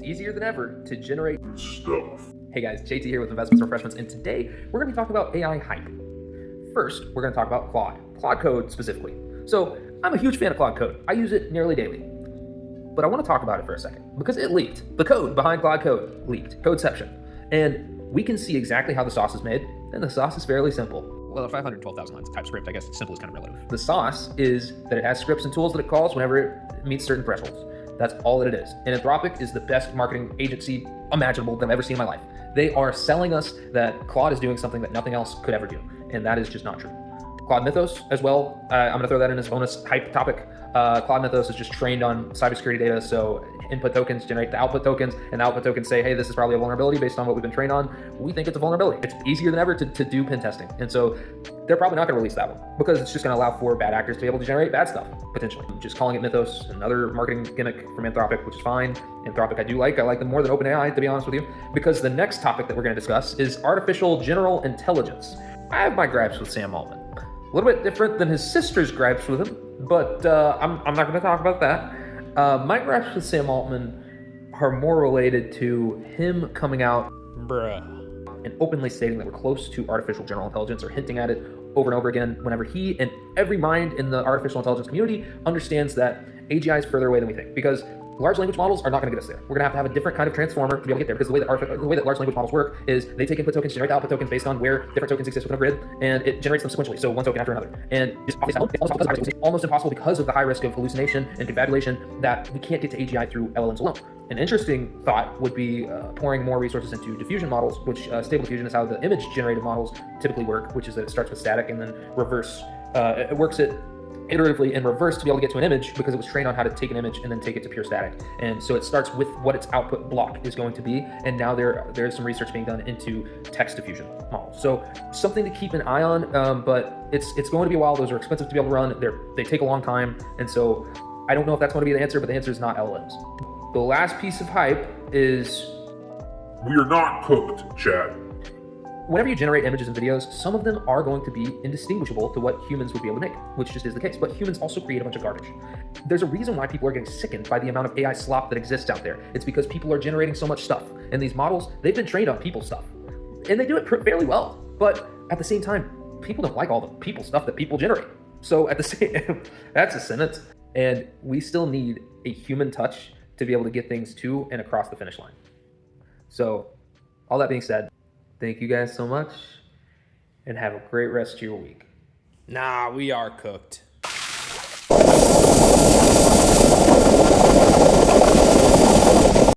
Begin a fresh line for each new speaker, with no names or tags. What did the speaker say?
easier than ever to generate
stuff.
Hey guys, JT here with Investments Refreshments, and today we're going to be talking about AI hype. First, we're going to talk about Claude Code specifically. So, I'm a huge fan of Claude Code. I use it nearly daily. But I want to talk about it for a second, because it leaked. The code behind Claude Code leaked, Codeception. And we can see exactly how the sauce is made, and the sauce is fairly simple.
Well, 512,000 lines of TypeScript, I guess simple is kind of relative.
The sauce is that it has scripts and tools that it calls whenever it meets certain thresholds. That's all that it is. And Anthropic is the best marketing agency imaginable that I've ever seen in my life. They are selling us that Claude is doing something that nothing else could ever do, and that is just not true. Claude Mythos as well, I'm going to throw that in as a bonus hype topic. Claude Mythos is just trained on cybersecurity data, so input tokens generate the output tokens, and the output tokens say, hey, this is probably a vulnerability based on what we've been trained on. We think it's a vulnerability. It's easier than ever to do pen testing, and so they're probably not going to release that one because it's just going to allow for bad actors to be able to generate bad stuff, potentially. Just calling it Mythos, another marketing gimmick from Anthropic, which is fine. Anthropic I do like. I like them more than OpenAI, to be honest with you, because the next topic that we're going to discuss is artificial general intelligence. I have my gripes with Sam Altman. A little bit different than his sister's gripes with him, but I'm not going to talk about that. My gripes with Sam Altman are more related to him coming out and openly stating that we're close to artificial general intelligence, or hinting at it over and over again whenever he and every mind in the artificial intelligence community understands that AGI is further away than we think, because large language models are not going to get us there. We're going to have a different kind of transformer to be able to get there, because the way that large language models work is they take input tokens, generate the output tokens based on where different tokens exist within a grid, and it generates them sequentially, so one token after another. And just it's almost impossible because of the high risk of hallucination and confabulation that we can't get to AGI through LLMs alone. An interesting thought would be pouring more resources into diffusion models, which Stable Diffusion is how the image generated models typically work, which is that it starts with static and then reverse. It works it iteratively in reverse to be able to get to an image, because it was trained on how to take an image and then take it to pure static. And so it starts with what its output block is going to be, and now there's some research being done into text diffusion models. So something to keep an eye on, but it's going to be a while. Those are expensive to be able to run. They take a long time, and so I don't know if that's going to be the answer, but the answer is not LLMs. The last piece of hype is
We are not cooked, Chad.
whenever you generate images and videos, some of them are going to be indistinguishable to what humans would be able to make, which just is the case. But humans also create a bunch of garbage. There's a reason why people are getting sickened by the amount of AI slop that exists out there. It's because people are generating so much stuff. And these models, they've been trained on people stuff. And they do it fairly well. But at the same time, people don't like all the people stuff that people generate. So at the same, that's a sentence. And we still need a human touch to be able to get things to and across the finish line. So all that being said, thank you guys so much, and have a great rest of your week.
Nah, we are cooked.